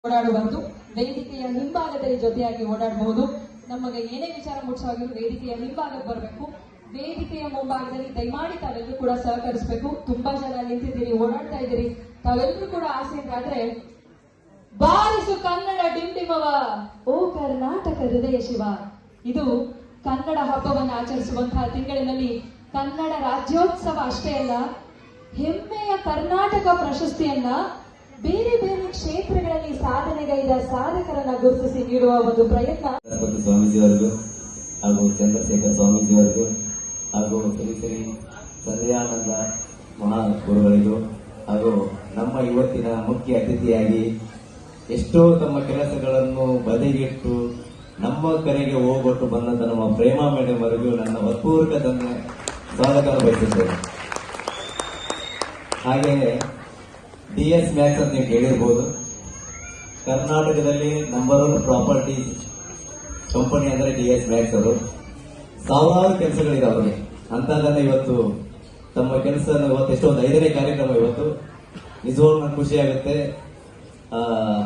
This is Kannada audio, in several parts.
ಓಡಾಡಬಹುದು. ವೇದಿಕೆಯ ಹಿಂಭಾಗದಲ್ಲಿ ಜೊತೆಯಾಗಿ ಓಡಾಡಬಹುದು. ನಮಗೆ ಏನೇ ವಿಚಾರ ಮುಖ್ಯವಾಗಿರೋ ವೇದಿಕೆಯ ಹಿಂಭಾಗಕ್ಕೆ ಬರಬೇಕು. ವೇದಿಕೆಯ ಮುಂಭಾಗದಲ್ಲಿ ದಯಮಾಡಿ ತಾವೆಲ್ಲರೂ ಕೂಡ ಸಹಕರಿಸಬೇಕು. ತುಂಬಾ ಜನ ನಿಂತಿದ್ದೀರಿ, ಓಡಾಡ್ತಾ ಇದ್ದೀರಿ. ತಾವೆಲ್ಲರೂ ಕೂಡ ಆಸೆಯಿಂದಾದ್ರೆ ಬಾರಿಸು ಕನ್ನಡ ಡಿಂಡಿಮವ, ಓ ಕರ್ನಾಟಕ ಹೃದಯ ಶಿವ. ಇದು ಕನ್ನಡ ಹಬ್ಬವನ್ನು ಆಚರಿಸುವಂತಹ ತಿಂಗಳಿನಲ್ಲಿ ಕನ್ನಡ ರಾಜ್ಯೋತ್ಸವ ಅಷ್ಟೇ ಅಲ್ಲ, ಹೆಮ್ಮೆಯ ಕರ್ನಾಟಕ ಪ್ರಶಸ್ತಿಯನ್ನ ಬೇರೆ ಬೇರೆ ಕ್ಷೇತ್ರಗಳಲ್ಲಿ ಸಾಧನೆಗೈದ ಸಾಧಕರನ್ನ ಗುರುತಿಸಿ ನೀಡುವ ಒಂದು ಪ್ರಯತ್ನ. ಸ್ವಾಮೀಜಿಯವರಿಗೂ ಹಾಗೂ ಚಂದ್ರಶೇಖರ್ ಸ್ವಾಮೀಜಿಯವರಿಗೂ ಹಾಗೂ ಶ್ರೀ ಶ್ರೀ ಸಂಧ್ಯಾನಂದ ಮಹಾಗುರುಗಳಿಗೂ ಹಾಗೂ ನಮ್ಮ ಇವತ್ತಿನ ಮುಖ್ಯ ಅತಿಥಿಯಾಗಿ ಎಷ್ಟೋ ತಮ್ಮ ಕೆಲಸಗಳನ್ನು ಬದಿಗಿಟ್ಟು ನಮ್ಮ ಕರೆಗೆ ಹೋಗೊಟ್ಟು ಬಂದಂತ ನಮ್ಮ ಪ್ರೇಮಾ ಮೇಡಮ್ ಅವರಿಗೂ ನನ್ನ ಹೃತ್ಪೂರ್ವಕ ಸ್ವಾಗತ ಬಯಸುತ್ತೇನೆ. ಹಾಗೆಯೇ DS ಮ್ಯಾಕ್ಸ್ ಅಂತ ನೀವು ಕೇಳಿರ್ಬೋದು. ಕರ್ನಾಟಕದಲ್ಲಿ ನಂಬರ್ 1 ಪ್ರಾಪರ್ಟಿ ಕಂಪನಿ ಅಂದ್ರೆ DS ಮ್ಯಾಕ್ಸ್ ಅವರು. ಸಾವಿರಾರು ಕೆಲಸಗಳಿದೆ ಅವರಿಗೆ. ಅಂತದನ್ನ ಇವತ್ತು ತಮ್ಮ ಕೆಲಸ ಇವತ್ತು ಎಷ್ಟೋ ಒಂದು 5ನೇ ಕಾರ್ಯಕ್ರಮ ಇವತ್ತು. ನಿಜವಾಗ್ಲೂ ನನಗೆ ಖುಷಿ ಆಗುತ್ತೆ.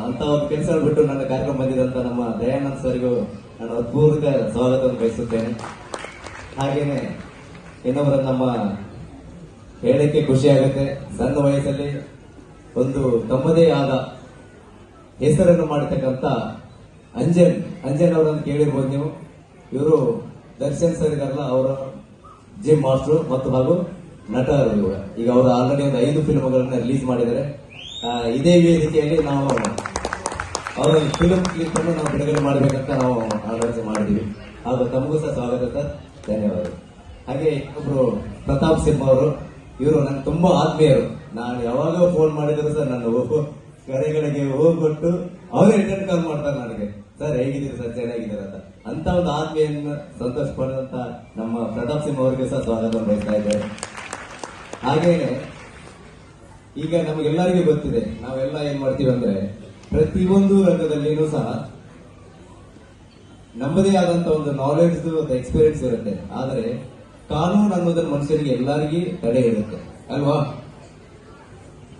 ಅಂತ ಒಂದು ಕೆಲಸ ಬಿಟ್ಟು ನನ್ನ ಕಾರ್ಯಕ್ರಮ ಬಂದಿದಂತ ನಮ್ಮ ದಯಾನಂದ್ ಸರ್ಗೂ ನಾನು ಹೃತ್ಪೂರ್ವಕ ಸ್ವಾಗತವನ್ನು ಬಯಸುತ್ತೇನೆ. ಹಾಗೇನೆ ಇನ್ನೊಬ್ಬರ ನಮ್ಮ ಹೇಳಕ್ಕೆ ಖುಷಿ ಆಗುತ್ತೆ. ಸಣ್ಣ ವಯಸ್ಸಲ್ಲಿ ಒಂದು ತಮ್ಮದೇ ಆದ ಹೆಸರನ್ನು ಮಾಡತಕ್ಕಂತ ಅಂಜನ್ ಅವರನ್ನು ಕೇಳಿರ್ಬೋದು ನೀವು. ಇವರು ದರ್ಶನ್ ಸರ್ ಇದಾರಲ್ಲ, ಅವರ ಜಿಮ್ ಮಾಸ್ಟರ್ ಮತ್ತು ಹಾಗೂ ನಟ. ಈಗ ಅವರು ಆಲ್ರೆಡಿ ಒಂದು 5 ಫಿಲ್ಮ್ಗಳನ್ನ ರಿಲೀಸ್ ಮಾಡಿದ್ದಾರೆ. ಇದೇ ವೇದಿಕೆಯಲ್ಲಿ ನಾವು ಅವರ ಫಿಲ್ಮ್ ಕ್ಲಿಪ್ ಅನ್ನು ನಾವು ಬಿಡುಗಡೆ ಮಾಡಬೇಕಂತ ನಾವು ಆಲೋಚನೆ ಮಾಡಿದೀವಿ. ಹಾಗೂ ತಮಗೂ ಸಹ ಸ್ವಾಗತ ಸರ್, ಧನ್ಯವಾದ. ಹಾಗೆ ಇನ್ನೊಬ್ರು ಪ್ರತಾಪ್ ಸಿಂಹ ಅವರು, ಇವರು ನನ್ಗೆ ತುಂಬಾ ಆತ್ಮೀಯರು. ನಾನು ಯಾವಾಗ ಫೋನ್ ಮಾಡಿದ್ರು ಸರ್ ನನ್ನ ಕರೆಗಳಿಗೆ ಹೋಗ್ಬಿಟ್ಟು ಅವರೇ ರಿಟರ್ನ್ ಕಾಲ್ ಮಾಡ್ತಾರೆ ನನಗೆ, ಸರ್ ಹೇಗಿದ್ದೀರಿ ಸರ್, ಚೆನ್ನಾಗಿದ್ದೀರ ಅಂತ ಒಂದು ಆತ್ಮೀಯನ್ನು ಸಂತೋಷ ಪಡೆದಂತ ನಮ್ಮ ಪ್ರತಾಪ್ ಸಿಂಹ ಅವರಿಗೆ ಸಹ ಸ್ವಾಗತ ಬಯಸ್ತಾ ಇದ್ದಾರೆ. ಹಾಗೇನೆ ಈಗ ನಮಗೆಲ್ಲರಿಗೂ ಗೊತ್ತಿದೆ, ನಾವೆಲ್ಲ ಏನ್ ಮಾಡ್ತೀವಿ ಅಂದ್ರೆ ಪ್ರತಿಯೊಂದು ರಂಗದಲ್ಲಿನೂ ಸಹ ನಮ್ಮದೇ ಆದಂತ ಒಂದು ನಾಲೆಡ್ಜ್ ಎಕ್ಸ್ಪೀರಿಯನ್ಸ್ ಇರುತ್ತೆ. ಆದರೆ ಕಾನೂನು ಅನ್ನೋದನ್ನ ಮನುಷ್ಯರಿಗೆ ಎಲ್ಲರಿಗೂ ತಡೆ ಇರುತ್ತೆ ಅಲ್ವಾ?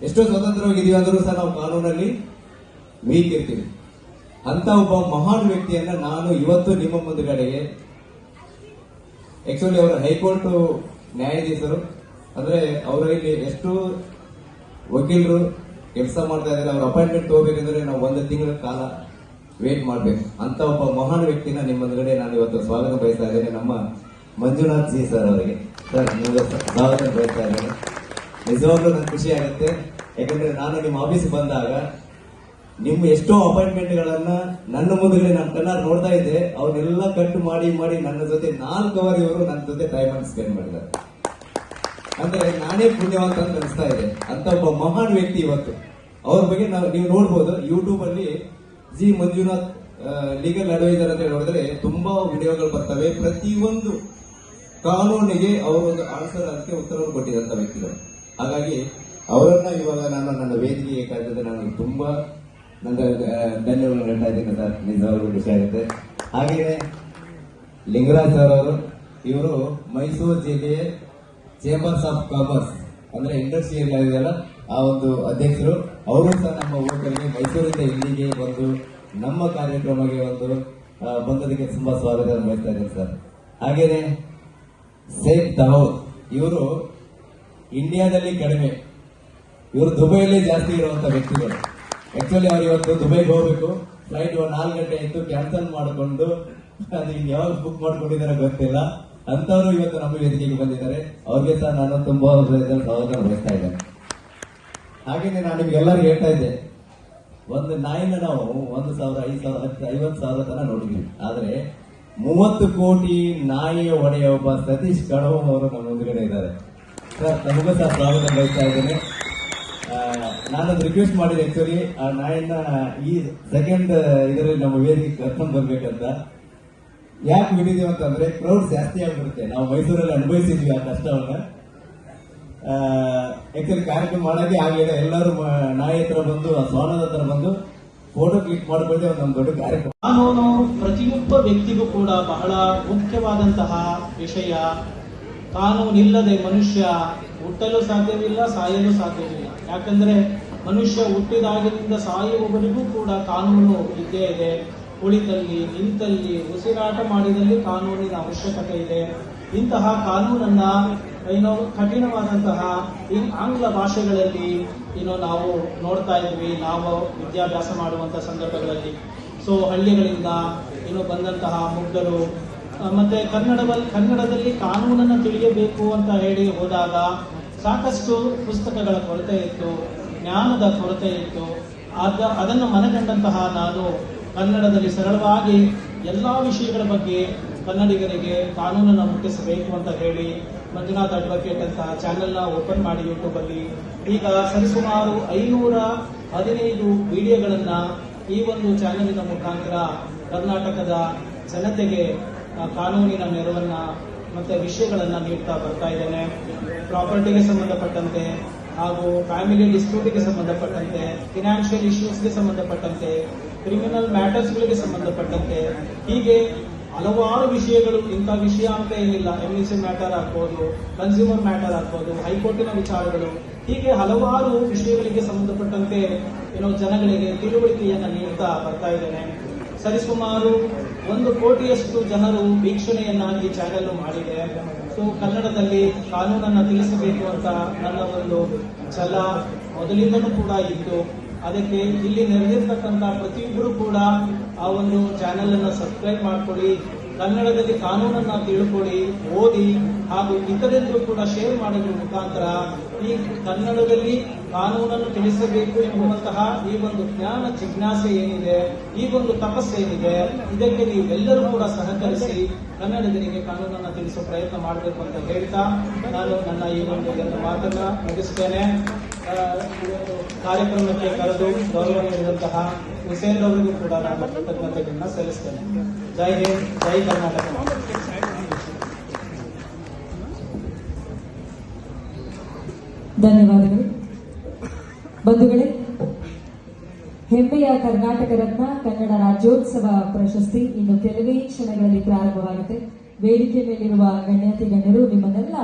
ಎಷ್ಟೋ ಸ್ವತಂತ್ರವಾಗಿದೀವಿ ಅಂದ್ರೂ ಸಹ ನಾವು ಕಾನೂನಲ್ಲಿ ವೀಕ್ ಇರ್ತೀವಿ. ಅಂತ ಒಬ್ಬ ಮಹಾನ್ ವ್ಯಕ್ತಿಯನ್ನ ನಾನು ಇವತ್ತು ನಿಮ್ಮ ಮುಂದುಗಡೆಗೆ, ಆಕ್ಚುಲಿ ಅವರ ಹೈಕೋರ್ಟ್ ನ್ಯಾಯಾಧೀಶರು ಅಂದ್ರೆ ಅವರಲ್ಲಿ ಎಷ್ಟು ವಕೀಲರು ಕೆಲಸ ಮಾಡ್ತಾ ಇದ್ದಾರೆ, ಅವ್ರ ಅಪಾಯಿಂಟ್ಮೆಂಟ್ ತಗೋಬೇಕಂದ್ರೆ ನಾವು 1 ತಿಂಗಳ ಕಾಲ ವೇಟ್ ಮಾಡ್ಬೇಕು. ಅಂತ ಒಬ್ಬ ಮಹಾನ್ ವ್ಯಕ್ತಿನ ನಿಮ್ಮ ಮುಂದುಗಡೆ ನಾನು ಇವತ್ತು ಸ್ವಾಗತ ಬಯಸ್ತಾ ಇದ್ದೇನೆ, ನಮ್ಮ ಮಂಜುನಾಥ್ ಜಿ ಸರ್ ಅವರಿಗೆ. ಸರ್ ನಿಮಗೆ ಸ್ವಾಗತ ಬಯಸ್ತಾ ಇದ್ದೇನೆ. ನಿಜವಾಗ್ಲೂ ನಂಗೆ ಖುಷಿ ಆಗುತ್ತೆ. ಯಾಕಂದ್ರೆ ನಾನು ನಿಮ್ಮ ಆಫೀಸ್ ಬಂದಾಗ ನಿಮ್ಮ ಎಷ್ಟೋ ಅಪಾಯಿಂಟ್ಮೆಂಟ್ಗಳನ್ನ ನನ್ನ ಮುಂದುಗಡೆ ನಾನು ಕಣ್ಣಾರ್ ನೋಡ್ತಾ ಇದ್ದೆ. ಅವನ್ನೆಲ್ಲ ಕಟ್ ಮಾಡಿ ನನ್ನ ಜೊತೆ 4 ಅವರ್ ಇವರು ನನ್ನ ಜೊತೆ ಟೈಮ್ ಅನ್ನು ಸ್ಪೆಂಡ್ ಮಾಡಿದ್ದಾರೆ. ಅಂದ್ರೆ ನಾನೇ ಪುಣ್ಯವಂತ ಅಂತ ಅನಿಸ್ತಾ ಇದೆ. ಅಂತ ಒಬ್ಬ ಮಹಾನ್ ವ್ಯಕ್ತಿ ಇವತ್ತು. ಅವ್ರ ಬಗ್ಗೆ ನೀವು ನೋಡ್ಬೋದು ಯೂಟ್ಯೂಬ್ ಅಲ್ಲಿ ಜಿ ಮಂಜುನಾಥ್ ಲೀಗಲ್ ಅಡ್ವೈಸರ್ ಅಂತ ನೋಡಿದ್ರೆ ತುಂಬಾ ವಿಡಿಯೋಗಳು ಬರ್ತವೆ. ಪ್ರತಿಯೊಂದು ಕಾನೂನಿಗೆ ಅವರೊಂದು ಆನ್ಸರ್ ಅದಕ್ಕೆ ಉತ್ತರವನ್ನು ಕೊಟ್ಟಿದಂತ ವ್ಯಕ್ತಿಗಳು. ಹಾಗಾಗಿ ಅವರನ್ನ ಇವಾಗ ನಾನು ನನ್ನ ವೇದಿಕೆಗೆ ಕರೆದಿದ್ದೆ. ನನಗೆ ತುಂಬಾ ಧನ್ಯವಾದಗಳು ಹೇಳ್ತಾ ಇದ್ದೀನಿ ಸರ್, ನಿಜವಾಗ್ಲೂ ಖುಷಿ ಆಗುತ್ತೆ. ಹಾಗೆಯೇ ಲಿಂಗರಾಜ್ ಸರ್ ಅವರು, ಇವರು ಮೈಸೂರು ಜಿಲ್ಲೆಯ ಚೇಂಬರ್ಸ್ ಆಫ್ ಕಾಮರ್ಸ್ ಅಂದ್ರೆ ಇಂಡಸ್ಟ್ರಿಯಲ್ ಇದೆಯಲ್ಲ ಆ ಒಂದು ಅಧ್ಯಕ್ಷರು. ಅವರು ಸಹ ನಮ್ಮ ಯುವಕರಿಗೆ ಮೈಸೂರಿಂದ ಇಲ್ಲಿಗೆ ಬಂದು ನಮ್ಮ ಕಾರ್ಯಕ್ರಮಕ್ಕೆ ಬಂದದಕ್ಕೆ ತುಂಬಾ ಸ್ವಾಗತ ಬಯಸ್ತಾ ಇದ್ದೇನೆ ಸರ್. ಹಾಗೇನೆ ಶೇಖ್ ದಾವೂದ್, ಇವರು ಇಂಡಿಯಾದಲ್ಲಿ ಕಡಿಮೆ, ಇವರು ದುಬೈಯಲ್ಲಿ ಜಾಸ್ತಿ ಇರುವಂತ ವ್ಯಕ್ತಿಗಳು. ಆಕ್ಚುಲಿ ಅವ್ರು ಇವತ್ತು ದುಬೈಗೆ ಹೋಗ್ಬೇಕು, ಫ್ಲೈಟ್ 4 ಗಂಟೆ ಇತ್ತು, ಕ್ಯಾನ್ಸಲ್ ಮಾಡಿಕೊಂಡು ಅದು ಯಾವಾಗ ಬುಕ್ ಮಾಡ್ಕೊಂಡಿದ್ದಾರೆ ಗೊತ್ತಿಲ್ಲ. ಅಂತವರು ಇವತ್ತು ನಮ್ಮ ವೇದಿಕೆಗೆ ಬಂದಿದ್ದಾರೆ. ಅವ್ರಿಗೆ ಸಹ ನಾನು ತುಂಬಾ ಸ್ವಾಗತ ಬಯಸ್ತಾ ಇದ್ದೇನೆ. ಹಾಗೇನೆ ನಾನು ನಿಮ್ಗೆಲ್ಲರಿಗೂ ಹೇಳ್ತಾ ಇದ್ದೆ, ಒಂದು ನಾಯಿನ ನಾವು 1,000, 5,000, 50,000 ತನ ನೋಡಿದ್ವಿ. ಆದ್ರೆ 30 ಕೋಟಿ ನಾಯಿಯ ಒಡೆಯ ಒಬ್ಬ ಸತೀಶ್ ಕಡವ ಅವರು ನಮ್ಮ ಮುಂದುಗಡೆ ಇದ್ದಾರೆ. ಸರ್ ತಮಗೂ ಸಹ ಸ್ವಾಗತ ಬಯಸ್ತಾ ಇದ್ದೇನೆ. ನಾನೊಂದು ರಿಕ್ವೆಸ್ಟ್ ಮಾಡಿದೆ ಆಕ್ಚುಲಿ, ಆ ನಾಯಿನ ಈ ಸೆಕೆಂಡ್ ಇದರಲ್ಲಿ ನಮ್ಮ ವೇದಿಕೆ ಕರ್ಕೊಂಡು ಬರ್ಬೇಕಂತ. ಯಾಕೆ ಬಿಟ್ಟಿದೀವಿ ಅಂತಂದ್ರೆ ಕ್ರೌಡ್ ಜಾಸ್ತಿ ಆಗ್ಬಿಡುತ್ತೆ. ನಾವು ಮೈಸೂರಲ್ಲಿ ಅನುಭವಿಸಿದ್ವಿ ಆ ಕಷ್ಟವನ್ನ. ಆಕ್ಚುಲಿ ಕಾರ್ಯಕ್ರಮ ಮಾಡೋಕೆ ಆಗಲಿಲ್ಲ. ಎಲ್ಲರೂ ನಾಯಿ ಹತ್ರ ಬಂದು, ಆ ಸ್ವಾನದ ಹತ್ರ ಬಂದು ಫೋಟೋ ಕ್ಲಿಕ್ ಮಾಡಿಕೊಳ್ಳದೆ ಒಂದು ದೊಡ್ಡ ಕಾರ್ಯಕ್ರಮ. ಕಾನೂನು ಪ್ರತಿಯೊಬ್ಬ ವ್ಯಕ್ತಿಗೂ ಕೂಡ ಬಹಳ ಮುಖ್ಯವಾದಂತಹ ವಿಷಯ. ಕಾನೂನಿಲ್ಲದೆ ಮನುಷ್ಯ ಹುಟ್ಟಲು ಸಾಧ್ಯವಿಲ್ಲ, ಸಾಯಲು ಸಾಧ್ಯವಿಲ್ಲ. ಯಾಕಂದ್ರೆ ಮನುಷ್ಯ ಹುಟ್ಟಿದಾಗಿನಿಂದ ಸಾಯುವವರೆಗೂ ಕೂಡ ಕಾನೂನು ಇದ್ದೇ ಇದೆ. ಕುಳಿತಲ್ಲಿ, ನಿಂತಲ್ಲಿ, ಉಸಿರಾಟ ಮಾಡಿದಲ್ಲಿ ಕಾನೂನಿನ ಅವಶ್ಯಕತೆ ಇದೆ. ಇಂತಹ ಕಾನೂನನ್ನ ಕಠಿಣವಾದಂತಹ ಆಂಗ್ಲ ಭಾಷೆಗಳಲ್ಲಿ ನಾವು ನೋಡ್ತಾ ಇದ್ವಿ, ನಾವು ವಿದ್ಯಾಭ್ಯಾಸ ಮಾಡುವಂತಹ ಸಂದರ್ಭಗಳಲ್ಲಿ. ಸೊ ಹಳ್ಳಿಗಳಿಂದ ಬಂದಂತಹ ಮುಗ್ಧರು ಮತ್ತೆ ಕನ್ನಡದಲ್ಲಿ ಕಾನೂನನ್ನು ತಿಳಿಯಬೇಕು ಅಂತ ಹೇಳಿ ಹೋದಾಗ ಸಾಕಷ್ಟು ಪುಸ್ತಕಗಳ ಕೊರತೆ ಇತ್ತು, ಜ್ಞಾನದ ಕೊರತೆ ಇತ್ತು. ಅದನ್ನು ಮನಗಂಡಂತಹ ನಾನು ಕನ್ನಡದಲ್ಲಿ ಸರಳವಾಗಿ ಎಲ್ಲ ವಿಷಯಗಳ ಬಗ್ಗೆ ಕನ್ನಡಿಗರಿಗೆ ಕಾನೂನನ್ನು ಮುಟ್ಟಿಸಬೇಕು ಅಂತ ಹೇಳಿ ಮಂಜುನಾಥ್ ಅಡ್ವೊಕೇಟ್ ಅಂತ ಚಾನೆಲ್ನ ಓಪನ್ ಮಾಡಿ ಯೂಟ್ಯೂಬಲ್ಲಿ ಈಗ ಸರಿಸುಮಾರು 515 ವಿಡಿಯೋಗಳನ್ನ ಈ ಒಂದು ಚಾನೆಲಿನ ಮುಖಾಂತರ ಕರ್ನಾಟಕದ ಜನತೆಗೆ ಕಾನೂನಿನ ನೆರವನ್ನ ಮತ್ತೆ ವಿಷಯಗಳನ್ನ ನೀಡ್ತಾ ಬರ್ತಾ ಇದ್ದೇನೆ. ಪ್ರಾಪರ್ಟಿಗೆ ಸಂಬಂಧಪಟ್ಟಂತೆ ಹಾಗೂ ಫ್ಯಾಮಿಲಿ ಡಿಸ್ಪ್ಯೂಟ್ಗೆ ಸಂಬಂಧಪಟ್ಟಂತೆ, ಫಿನಾನ್ಷಿಯಲ್ ಇಶ್ಯೂಸ್ಗೆ ಸಂಬಂಧಪಟ್ಟಂತೆ, ಕ್ರಿಮಿನಲ್ ಮ್ಯಾಟರ್ಸ್ಗಳಿಗೆ ಸಂಬಂಧಪಟ್ಟಂತೆ, ಹೀಗೆ ಹಲವಾರು ವಿಷಯಗಳು. ಇಂಥ ವಿಷಯ ಅಂತ ಏನಿಲ್ಲ, ಎಮ್ನಿಸಿ ಮ್ಯಾಟರ್ ಆಗ್ಬೋದು, ಕನ್ಸ್ಯೂಮರ್ ಮ್ಯಾಟರ್ ಆಗ್ಬೋದು, ಹೈಕೋರ್ಟಿನ ವಿಚಾರಗಳು, ಹೀಗೆ ಹಲವಾರು ವಿಷಯಗಳಿಗೆ ಸಂಬಂಧಪಟ್ಟಂತೆ ಜನಗಳಿಗೆ ತಿಳುವಳಿಕೆಯನ್ನು ನೀಡ್ತಾ ಬರ್ತಾ ಇದ್ದೇನೆ. ಸರಿಸುಮಾರು 1 ಕೋಟಿಯಷ್ಟು ಜನರು ವೀಕ್ಷಣೆಯನ್ನ ಈ ಚಾನೆಲ್ ಮಾಡಿದೆ. ಸೊ ಕನ್ನಡದಲ್ಲಿ ಕಾನೂನನ್ನು ತಿಳಿಸಬೇಕು ಅಂತ ನನ್ನ ಒಂದು ಛಲ ಮೊದಲಿಂದನೂ ಕೂಡ ಇತ್ತು. ಅದಕ್ಕೆ ಇಲ್ಲಿ ನೆರೆದಿರ್ತಕ್ಕಂಥ ಪ್ರತಿಯೊಬ್ಬರು ಕೂಡ ಆ ಒಂದು ಚಾನೆಲ್ ಅನ್ನು ಸಬ್ಸ್ಕ್ರೈಬ್ ಮಾಡ್ಕೊಳ್ಳಿ, ಕನ್ನಡದಲ್ಲಿ ಕಾನೂನನ್ನ ತಿಳ್ಕೊಳ್ಳಿ, ಓದಿ ಹಾಗೂ ಇತರರಿಗೂ ಕೂಡ ಶೇರ್ ಮಾಡೋದ್ರ ಮುಖಾಂತರ ಈ ಕನ್ನಡದಲ್ಲಿ ಕಾನೂನನ್ನು ತಿಳಿಸಬೇಕು ಎಂಬುವಂತಹ ಈ ಒಂದು ಜ್ಞಾನ ಜಿಜ್ಞಾಸೆ ಏನಿದೆ, ಈ ಒಂದು ತಪಸ್ಸೇನಿದೆ, ಇದಕ್ಕೆ ನೀವೆಲ್ಲರೂ ಕೂಡ ಸಹಕರಿಸಿ ಕನ್ನಡಿಗರಿಗೆ ಕಾನೂನನ್ನು ತಿಳಿಸುವ ಪ್ರಯತ್ನ ಮಾಡಬೇಕು ಅಂತ ಹೇಳ್ತಾ ನಾನು ನನ್ನ ಈ ಒಂದು ಮಾತನ್ನ ಮುಗಿಸ್ತೇನೆ. ಕಾರ್ಯಕ್ರಮಕ್ಕೆ ಕರೆದು ಗೌರವ ನೀಡಿದಂತಹ ಹುಸೇನ್ ಅವರಿಗೂ ಕೂಡ ನಾನು ಕೃತಜ್ಞತೆಗಳನ್ನ ಸಲ್ಲಿಸ್ತೇನೆ. ಜೈ ಹಿಂದ್, ಜೈ ಕರ್ನಾಟಕ. ಧನ್ಯವಾದಗಳು ಬಂಧುಗಳೇ. ಹೆಮ್ಮೆಯ ಕರ್ನಾಟಕ ರತ್ನ ಕನ್ನಡ ರಾಜ್ಯೋತ್ಸವ ಪ್ರಶಸ್ತಿ ಇನ್ನು ಕೆಲವೇ ಕ್ಷಣಗಳಲ್ಲಿ ಪ್ರಾರಂಭವಾಗುತ್ತೆ. ವೇದಿಕೆ ಮೇಲಿರುವ ಗಣ್ಯಾತಿ ಗಣ್ಯರು ನಿಮ್ಮನ್ನೆಲ್ಲ